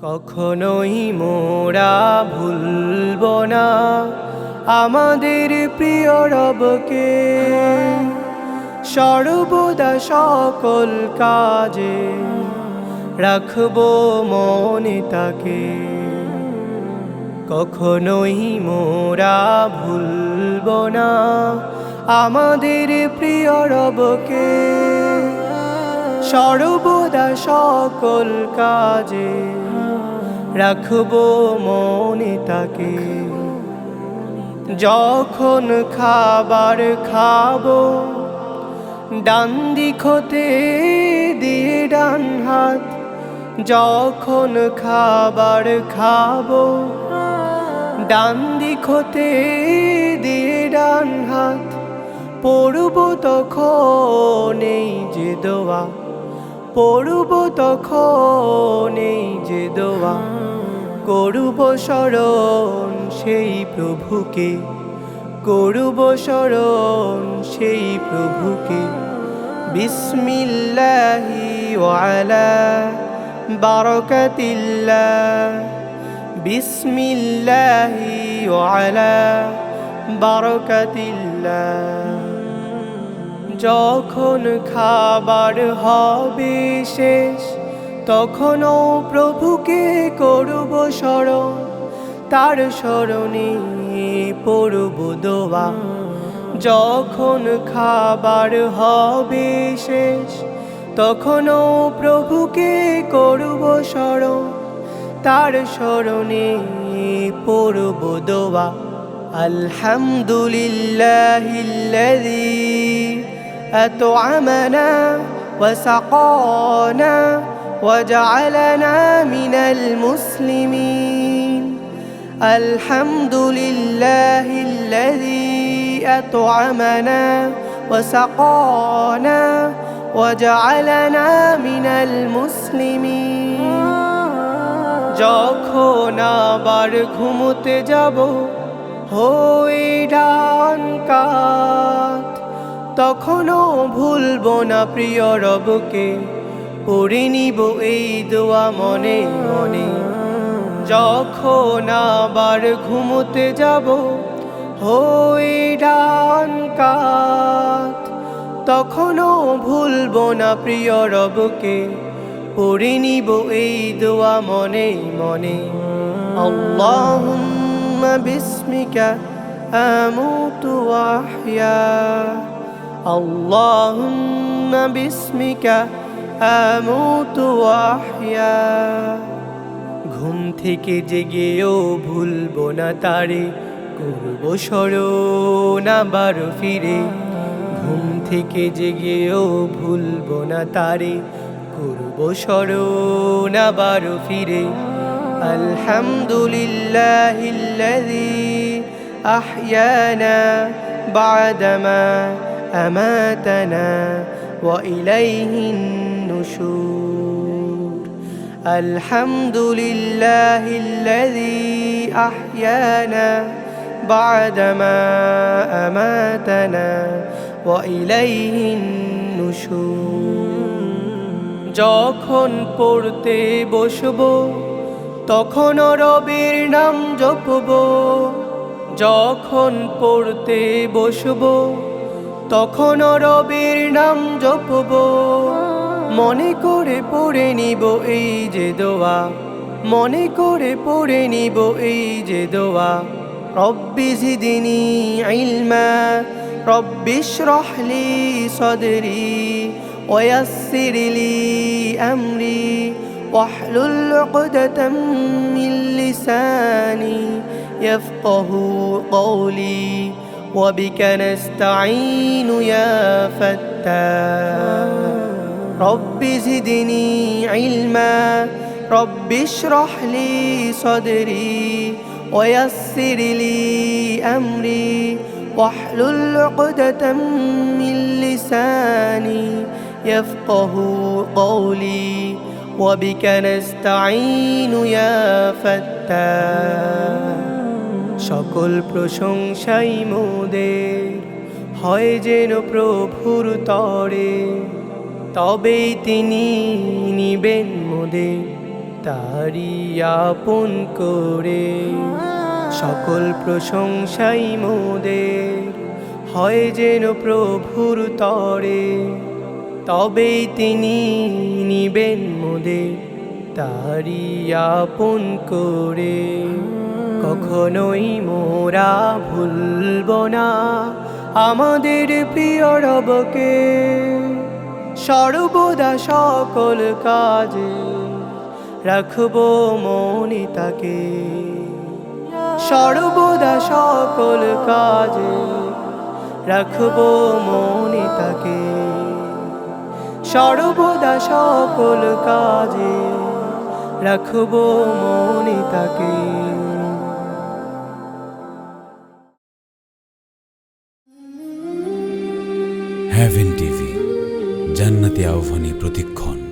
কখনোই মোরা ভুলব না আমাদের প্রিয় রবকে, সর্বদা সকল কাজে রাখবো মনে তাকে। কখনোই মোরা ভুলব না আমাদের প্রিয় রবকে, সর্বদা সকল কাজে রাখবো মনে তাকে। যখন খাবার খাবো ডান দিক হতে দিয়ে ডান হাত, যখন খাবার খাবো ডান দিক হতে দিয়ে ডান হাত, পড়ব তখন এই যে দোয়া, পড়ব তখন এই যে দোয়া, করব স্মরণ সেই প্রভুকে, করব স্মরণ সেই প্রভুকে। বিসমিল্লাহি ওয়ালা বারাকাতিল্লাহ, বিসমিল্লাহি ওয়ালা বারাকাতিল্লাহ। যখন খাবার হবে শেষ তখনও প্রভুকে করব স্মরণ, তার স্মরণে পড়ব দোয়া। যখন খাবার হবে শেষ তখনও প্রভুকে করব স্মরণ, তার স্মরণে পড়ব দোয়া। আলহামদুলিল্লাহিল্লাযী أطعمنا وسقانا وجعلنا من المسلمين. الحمد لله الذي أطعمنا وسقانا وجعلنا من المسلمين. যখন আবার ঘুমোতে যাব হই ডান কাত, তখনও ভুলব না প্রিয় রবকে, পড়ে নিব এই দোয়া মনে মনে। যখন আবার ঘুমোতে যাব হই ডান কাত, তখনও ভুলব না প্রিয় রবকে, পড়ে নিব এই দোয়া মনে মনে। আল্লাহুম্মা বিসমিকা আমুতু ওয়া আহইয়া, আল্লাহুম্মা বিসমিকা আমুতু ওয়া আহইয়া। ঘুম থেকে জেগেও ভুলব না তারে, করব স্মরণ আবার ফিরে। ঘুম থেকে জেগেও ভুলব না তারে, করব স্মরণ আবার ফিরে। আলহামদুলিল্লাহিল্লাযী আহইয়ানা বা'দামা আমাতানা ওয়া ইলাইহিন নুশুর। আলহামদুলিল্লাহিল্লাযী আহইয়ানা বা'দামা আমাতানা ওয়া ইলাইহিন নুশুর। যখন পড়তে বসবো তখন রবের নাম জপবো, যখন পড়তে বসবো তখন রবের নাম জপবো। মনে করে পড়ে নিব এই যে দোয়া, মনে করে পড়ে নিব এই যে দোয়া। রব্বি জিদনি ইলমা, রব্বি ইশরাহ লি সাদরি ওয়ায়াসসির লি আমরি واحلل عقدة من لساني يفقه قولي وبك نستعين يا فتاح. رب زدني علما، رب اشرح لي صدري ويسر لي أمري واحلل عقدة من لساني يفقه قولي وبك نستعين يا فتاح. সকল প্রশংসাই মোদের হয় যেন প্রভুর তরে, তবেই তিনি নিবেন মোদের তারি আপন করে। সকল প্রশংসাই মোদের হয় যেন প্রভুর তরে, তবেই তিনি নিবেন মোদের তারি আপন করে। কখনোই মোরা ভুলব না আমাদের প্রিয় রবকে, সর্বদা সকল কাজে রাখবো মনে তাকে। সর্বদা সকল কাজে রাখবো মনে তাকে। সর্বদা সকল কাজে রাখবো মনে তাকে। হেভেন টিভি, জান্নাতি আহ্বানী প্রতিক্ষণ।